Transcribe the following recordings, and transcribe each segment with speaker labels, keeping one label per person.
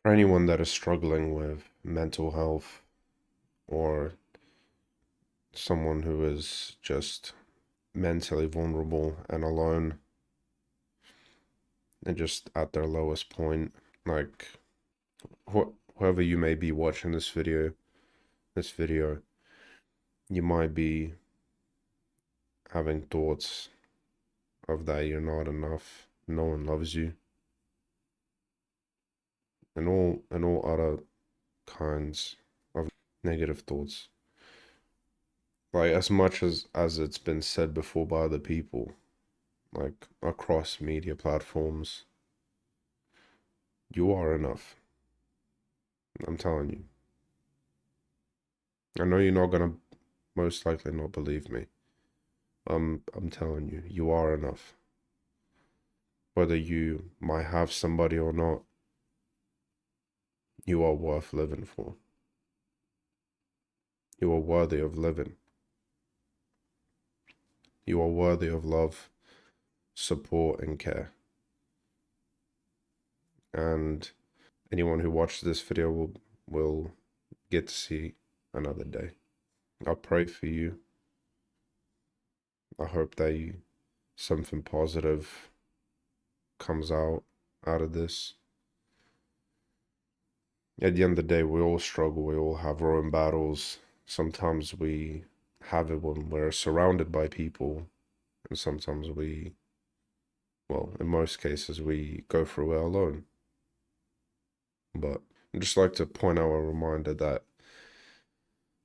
Speaker 1: For anyone that is struggling with mental health or someone who is just mentally vulnerable and alone and just at their lowest point, like whoever you may be watching this video, you might be having thoughts of that you're not enough, no one loves you, and all other kinds of negative thoughts. Like as much as it's been said before by other people, like across media platforms, you are enough. I'm telling you. I know you're not gonna most likely not believe me. I'm telling you, you are enough. Whether you might have somebody or not, you are worth living for. You are worthy of living. You are worthy of love, support, and care. And anyone who watches this video will get to see another day. I pray for you. I hope that something positive comes out of this. At the end of the day, we all struggle. We all have our own battles. Sometimes we have it when we're surrounded by people, and sometimes well, in most cases, we go through it alone. But I'd just like to point out a reminder that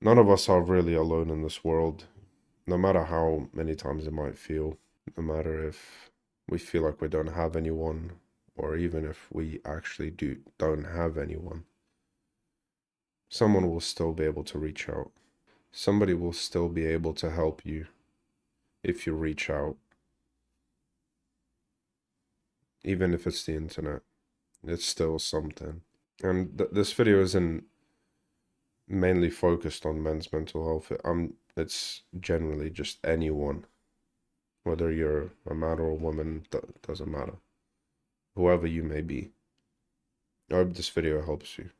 Speaker 1: none of us are really alone in this world, no matter how many times it might feel, no matter if we feel like we don't have anyone, or even if we actually don't have anyone, someone will still be able to reach out. Somebody will still be able to help you if you reach out, even if it's the internet. It's still something. And this video isn't mainly focused on men's mental health. It's generally just anyone, whether you're a man or a woman, doesn't matter. Whoever you may be. I hope this video helps you.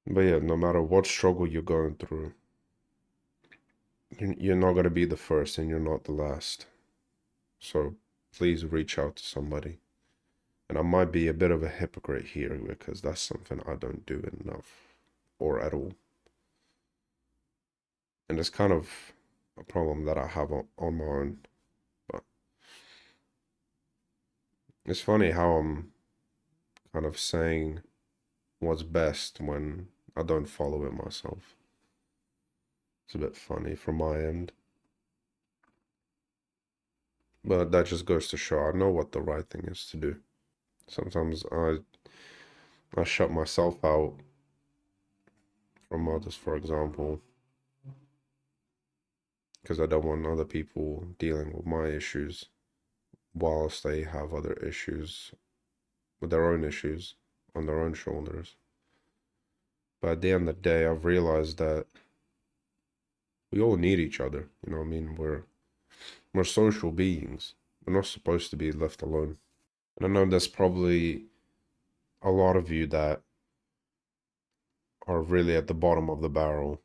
Speaker 1: But yeah, no matter what struggle you're going through, you're not going to be the first and you're not the last. So please reach out to somebody. And I might be a bit of a hypocrite here because that's something I don't do enough or at all. And it's kind of a problem that I have on my own. But it's funny how I'm kind of saying what's best when I don't follow it myself. It's a bit funny from my end. But that just goes to show I know what the right thing is to do. Sometimes I shut myself out from others, for example, because I don't want other people dealing with my issues whilst they have other issues with their own issues on their own shoulders. But at the end of the day, I've realized that we all need each other. You know what I mean? We're social beings. We're not supposed to be left alone. And I know there's probably a lot of you that are really at the bottom of the barrel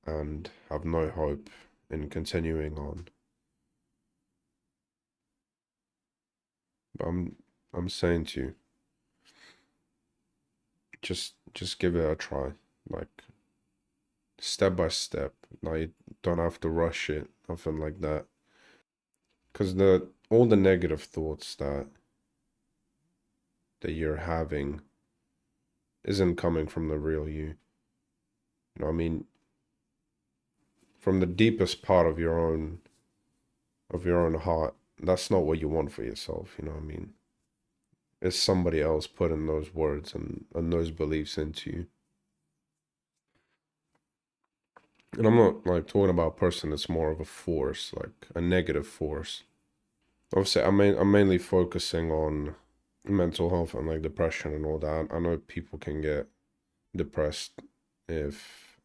Speaker 1: and have no hope in continuing on. But I'm saying to you, just give it a try. Like step by step. Like you don't have to rush it, nothing like that. Because the all the negative thoughts that you're having isn't coming from the real you. You know what I mean? From the deepest part of your own heart, that's not what you want for yourself, you know what I mean? It's somebody else putting those words and those beliefs into you. And I'm not like talking about a person that's more of a force, like a negative force. Obviously, I'm mainly focusing on mental health and like depression and all that. I know people can get depressed if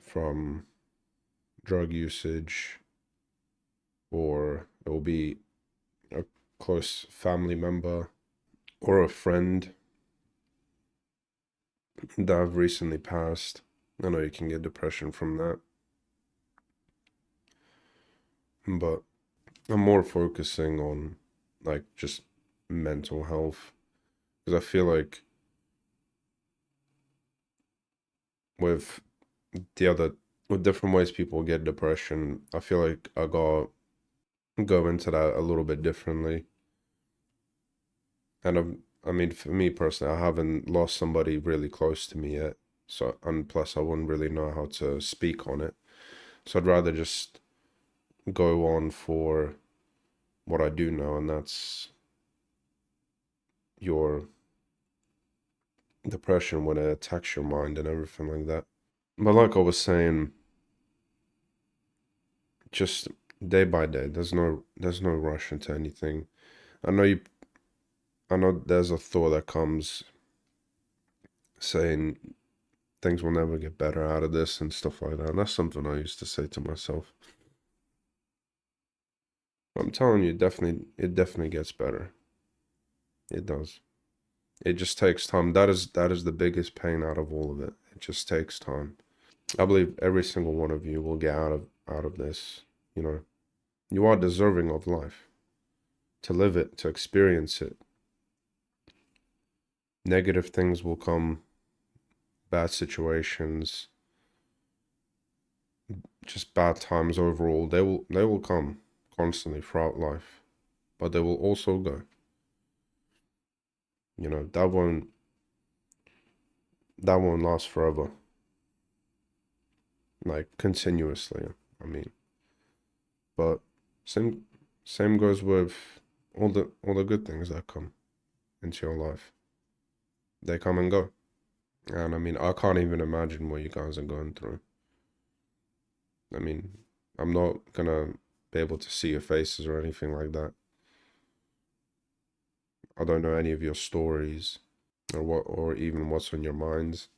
Speaker 1: from drug usage or it will be a close family member or a friend that have recently passed. I know you can get depression from that, but I'm more focusing on like just mental health because I feel like with the other with different ways people get depression, I feel like I got go into that a little bit differently. And I mean, for me personally, I haven't lost somebody really close to me yet. So, and plus, I wouldn't really know how to speak on it. So, I'd rather just go on for what I do know, and that's your depression when it attacks your mind and everything like that. But like I was saying, just day by day, there's no rush into anything. I know you I know there's a thought that comes saying things will never get better out of this and stuff like that. And that's something I used to say to myself. I'm telling you, it definitely gets better. It does. It just takes time. That is the biggest pain out of all of it. It just takes time. I believe every single one of you will get out of this. You know, you are deserving of life, to live it, to experience it. Negative things will come, bad situations, just bad times overall. They will come constantly throughout life, but they will also go. You know, that won't last forever, like continuously. I mean, but same same goes with all the good things that come into your life. They come and go. And I mean, I can't even imagine what you guys are going through. I mean, I'm not gonna be able to see your faces or anything like that. I don't know any of your stories or even what's on your minds.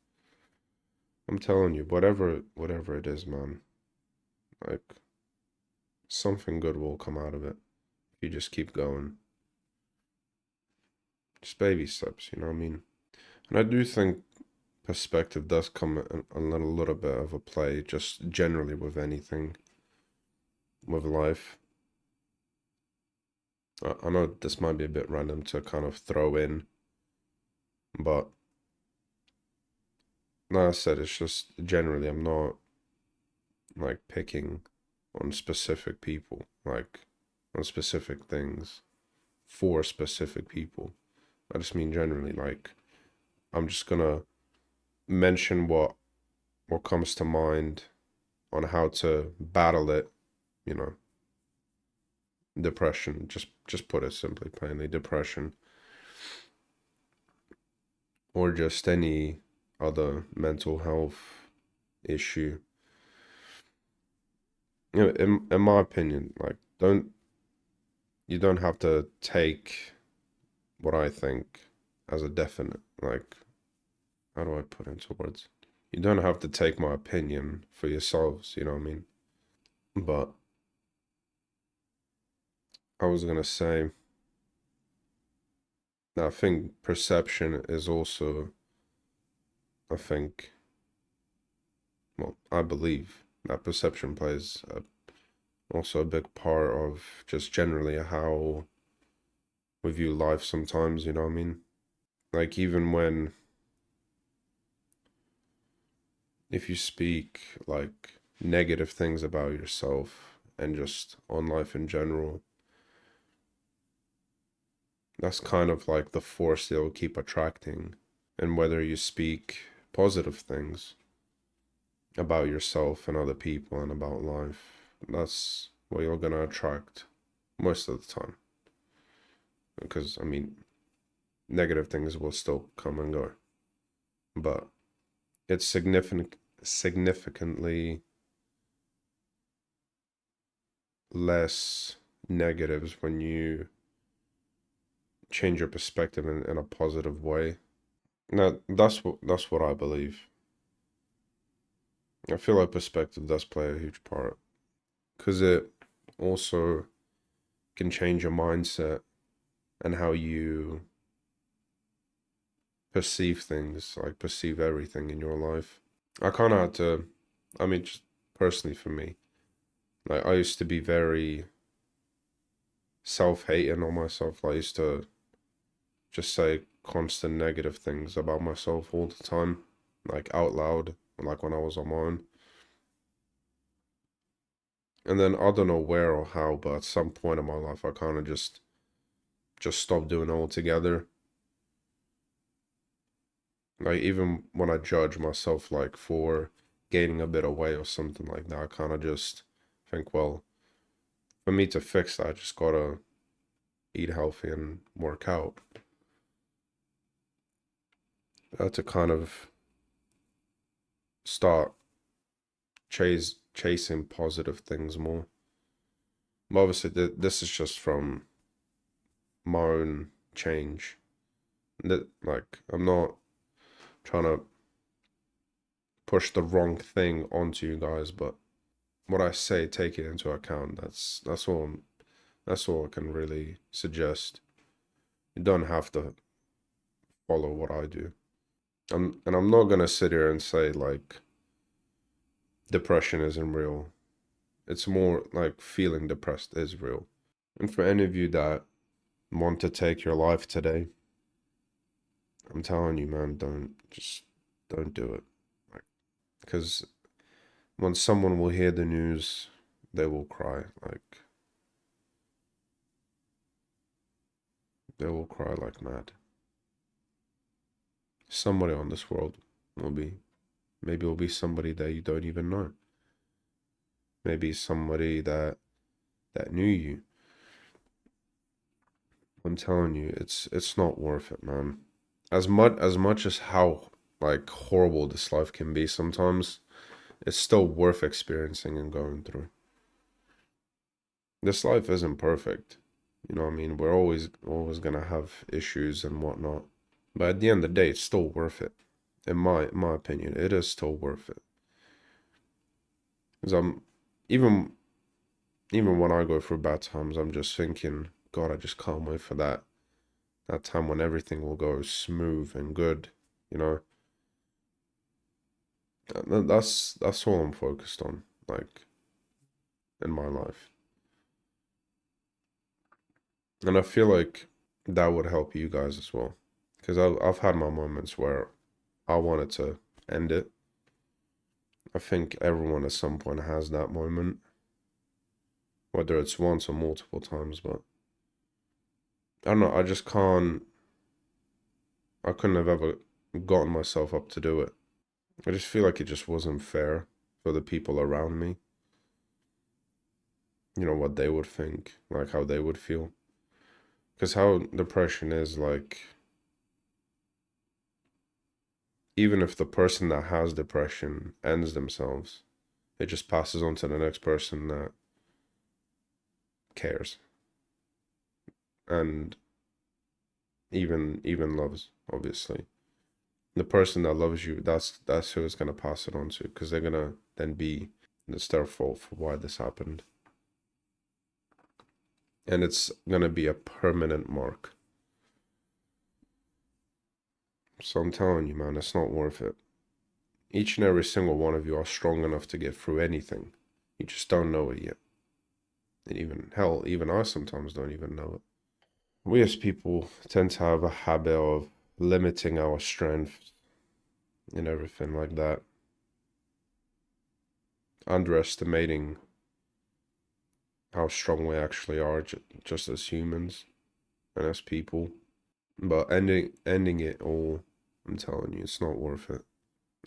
Speaker 1: I'm telling you, whatever it is, man, like something good will come out of it. If you just keep going. Just baby steps, you know what I mean? And I do think perspective does come a little bit of a play, just generally with anything, with life. I know this might be a bit random to kind of throw in, but like I said, it's just generally I'm not like picking on specific people, like on specific things for specific people. I just mean generally, like I'm just gonna mention what comes to mind on how to battle it, you know, depression. Just put it simply, plainly, depression, or just any other mental health issue. You know, in my opinion, like you don't have to take what I think as a definite. Like, how do I put into words? You don't have to take my opinion for yourselves. You know what I mean? But I was gonna say, I think perception is also, I think, well, I believe that perception plays also a big part of just generally how we view life sometimes, you know what I mean? Like, even when, if you speak like negative things about yourself and just on life in general, that's kind of like the force they'll keep attracting. And whether you speak positive things about yourself and other people and about life, that's what you're gonna attract most of the time. Because, I mean, negative things will still come and go, but it's significantly less negatives when you change your perspective in a positive way. Now, that's what I believe. I feel like perspective does play a huge part because it also can change your mindset and how you perceive things, like perceive everything in your life. I kind of had to, I mean, just personally for me, like I used to be very self-hating on myself. Like, I used to just say constant negative things about myself all the time, like out loud, like when I was on my own. And then I don't know where or how, but at some point in my life, I kind of just stopped doing it altogether. Like even when I judge myself, like for gaining a bit of weight or something like that, I kind of just think, well, for me to fix that, I just gotta eat healthy and work out. I had to kind of start chasing positive things more. But obviously, this is just from my own change. That, like, I'm not trying to push the wrong thing onto you guys, but what I say, take it into account. That's all I can really suggest. You don't have to follow what I do. And I'm not gonna sit here and say like depression isn't real. It's more like feeling depressed is real. And for any of you that want to take your life today, I'm telling you, man, don't do it. Like, because when someone will hear the news, they will cry. Like, they will cry like mad. Somebody on this world will be, maybe it'll be somebody that you don't even know. Maybe somebody that knew you. I'm telling you, it's not worth it, man. As much as how like horrible this life can be sometimes, it's still worth experiencing and going through. This life isn't perfect. You know what I mean? We're always gonna have issues and whatnot. But at the end of the day, it's still worth it. In my opinion, it is still worth it. Because I'm even even when I go through bad times, I'm just thinking, God, I just can't wait for that time when everything will go smooth and good, you know. That's all I'm focused on, like in my life. And I feel like that would help you guys as well. Because I've had my moments where I wanted to end it. I think everyone at some point has that moment, whether it's once or multiple times, but I don't know, I just can't, I couldn't have ever gotten myself up to do it. I just feel like it just wasn't fair for the people around me. You know, what they would think, like how they would feel. Because how depression is, like, even if the person that has depression ends themselves, it just passes on to the next person that cares and even loves, obviously. The person that loves you, that's who it's gonna pass it on to, because they're gonna then be, it's their fault for why this happened. And it's gonna be a permanent mark. So I'm telling you, man, it's not worth it. Each and every single one of you are strong enough to get through anything. You just don't know it yet. And even, hell, even I sometimes don't even know it. We as people tend to have a habit of limiting our strength and everything like that, underestimating how strong we actually are just as humans and as people. But ending it all, I'm telling you, it's not worth it.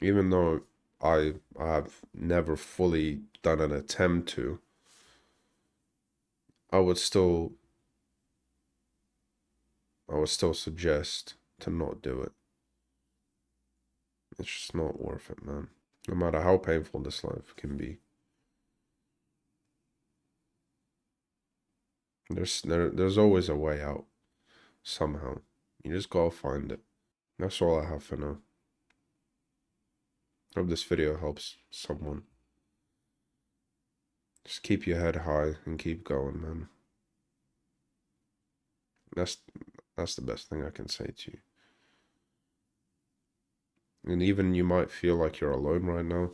Speaker 1: Even though I have never fully done an attempt to, I would still I would still suggest to not do it. It's just not worth it, man. No matter how painful this life can be. There's always a way out somehow. You just gotta find it. That's all I have for now. Hope this video helps someone. Just keep your head high and keep going, man. That's that's the best thing I can say to you. And even you might feel like you're alone right now.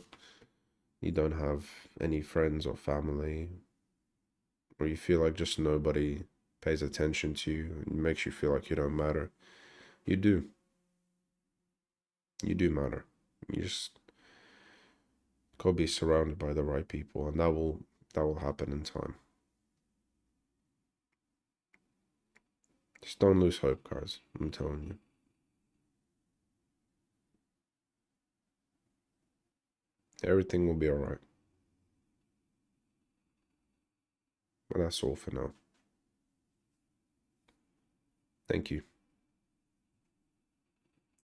Speaker 1: You don't have any friends or family, or you feel like just nobody pays attention to you and makes you feel like you don't matter. You do. You do matter. You just gotta be surrounded by the right people, and that will happen in time. Just don't lose hope, guys. I'm telling you. Everything will be alright. But that's all for now. Thank you.